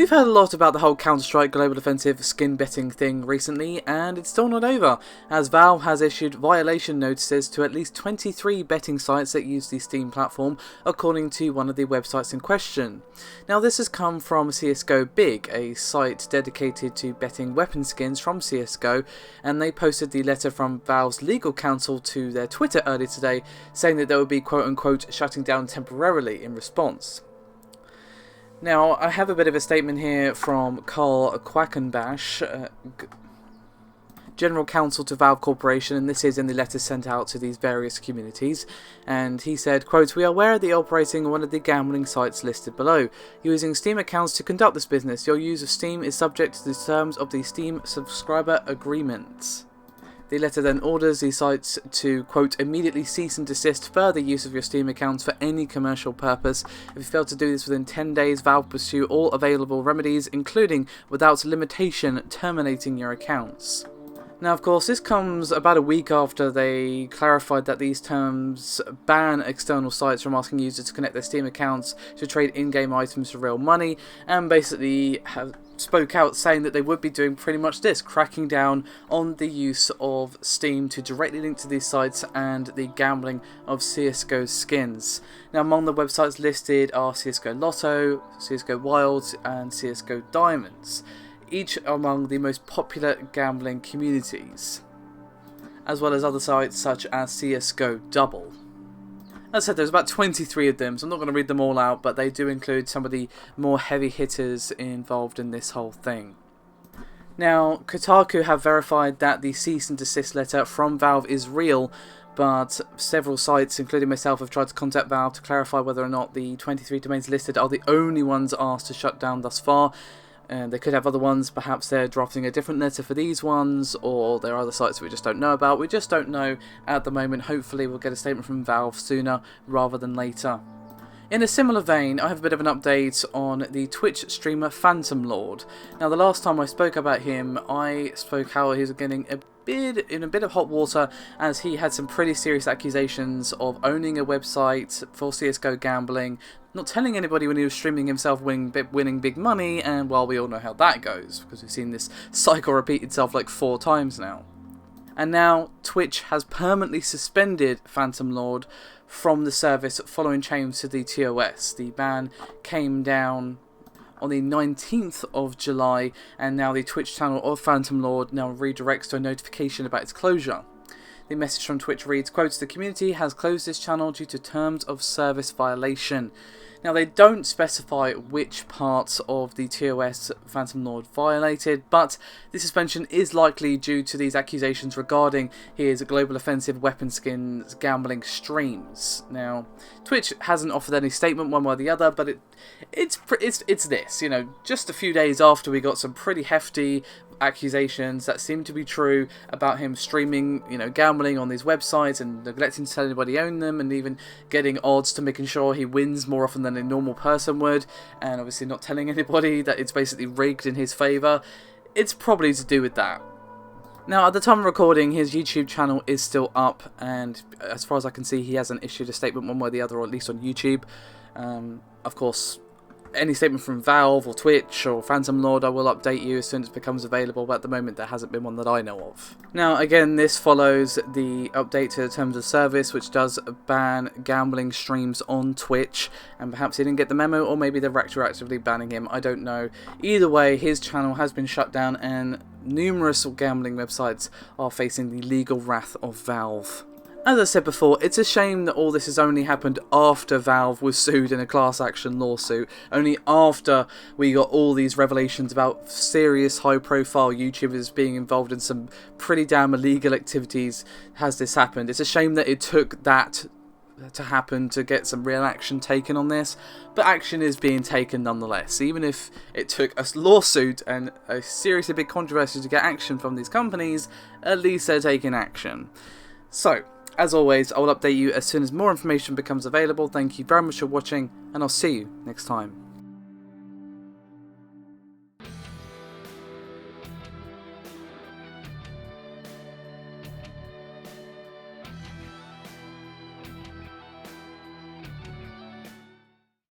We've heard a lot about the whole Counter-Strike Global Offensive skin betting thing recently, and it's still not over, as Valve has issued violation notices to at least 23 betting sites that use the Steam platform, according to one of the websites in question. Now this has come from CSGO Big, a site dedicated to betting weapon skins from CSGO, and they posted the letter from Valve's legal counsel to their Twitter earlier today, saying that they would be quote-unquote shutting down temporarily in response. Now, I have a bit of a statement here from Carl Quackenbash, General Counsel to Valve Corporation, and this is in the letter sent out to these various communities, and he said, quote, "We are aware that you're operating one of the gambling sites listed below. You're using Steam accounts to conduct this business. Your use of Steam is subject to the terms of the Steam subscriber agreements." The letter then orders the sites to, quote, "immediately cease and desist further use of your Steam accounts for any commercial purpose. If you fail to do this within 10 days, Valve pursue all available remedies, including, without limitation, terminating your accounts." Now, of course, this comes about a week after they clarified that these terms ban external sites from asking users to connect their Steam accounts to trade in-game items for real money, and basically spoke out saying that they would be doing pretty much this, cracking down on the use of Steam to directly link to these sites and the gambling of CSGO skins. Now, among the websites listed are CSGO Lotto, CSGO Wilds, and CSGO Diamonds, each among the most popular gambling communities, as well as other sites such as CSGO Double. As I said, there's about 23 of them, so I'm not going to read them all out, but they do include some of the more heavy hitters involved in this whole thing. Now, Kotaku have verified that the cease and desist letter from Valve is real, but several sites, including myself, have tried to contact Valve to clarify whether or not the 23 domains listed are the only ones asked to shut down thus far. They could have other ones, perhaps they're drafting a different letter for these ones, or there are other sites that we just don't know about. We just don't know at the moment. Hopefully we'll get a statement from Valve sooner rather than later. In a similar vein, I have a bit of an update on the Twitch streamer Phantom Lord. Now, the last time I spoke about him, I spoke how he was getting in a bit of hot water, as he had some pretty serious accusations of owning a website for CSGO gambling, not telling anybody when he was streaming himself winning big money, and well, we all know how that goes, because we've seen this cycle repeat itself like 4 times now. And now Twitch has permanently suspended Phantom Lord from the service following change to the TOS. The ban came down on the 19th of July, and now the Twitch channel of Phantom Lord now redirects to a notification about its closure. The message from Twitch reads, quote, "The community has closed this channel due to terms of service violation." Now, they don't specify which parts of the TOS Phantom Lord violated, but the suspension is likely due to these accusations regarding his global offensive weapon skins gambling streams. Now, Twitch hasn't offered any statement one way or the other, but it's this, you know, just a few days after we got some pretty hefty accusations that seem to be true about him streaming, you know, gambling on these websites and neglecting to tell anybody own them, and even getting odds to making sure he wins more often than a normal person would, and obviously not telling anybody that it's basically rigged in his favour. It's probably to do with that. Now, at the time of recording, his YouTube channel is still up, and as far as I can see, he hasn't issued a statement one way or the other, or at least on YouTube. Of course, any statement from Valve or Twitch or Phantom Lord, I will update you as soon as it becomes available, but at the moment there hasn't been one that I know of. Now, again, this follows the update to the terms of service, which does ban gambling streams on Twitch, and perhaps he didn't get the memo, or maybe they're retroactively banning him, I don't know. Either way, his channel has been shut down, and numerous gambling websites are facing the legal wrath of Valve. As I said before, it's a shame that all this has only happened after Valve was sued in a class action lawsuit, only after we got all these revelations about serious high profile YouTubers being involved in some pretty damn illegal activities has this happened. It's a shame that it took that to happen to get some real action taken on this, but action is being taken nonetheless. Even if it took a lawsuit and a seriously big controversy to get action from these companies, at least they're taking action. So, as always, I will update you as soon as more information becomes available. Thank you very much for watching, and I'll see you next time.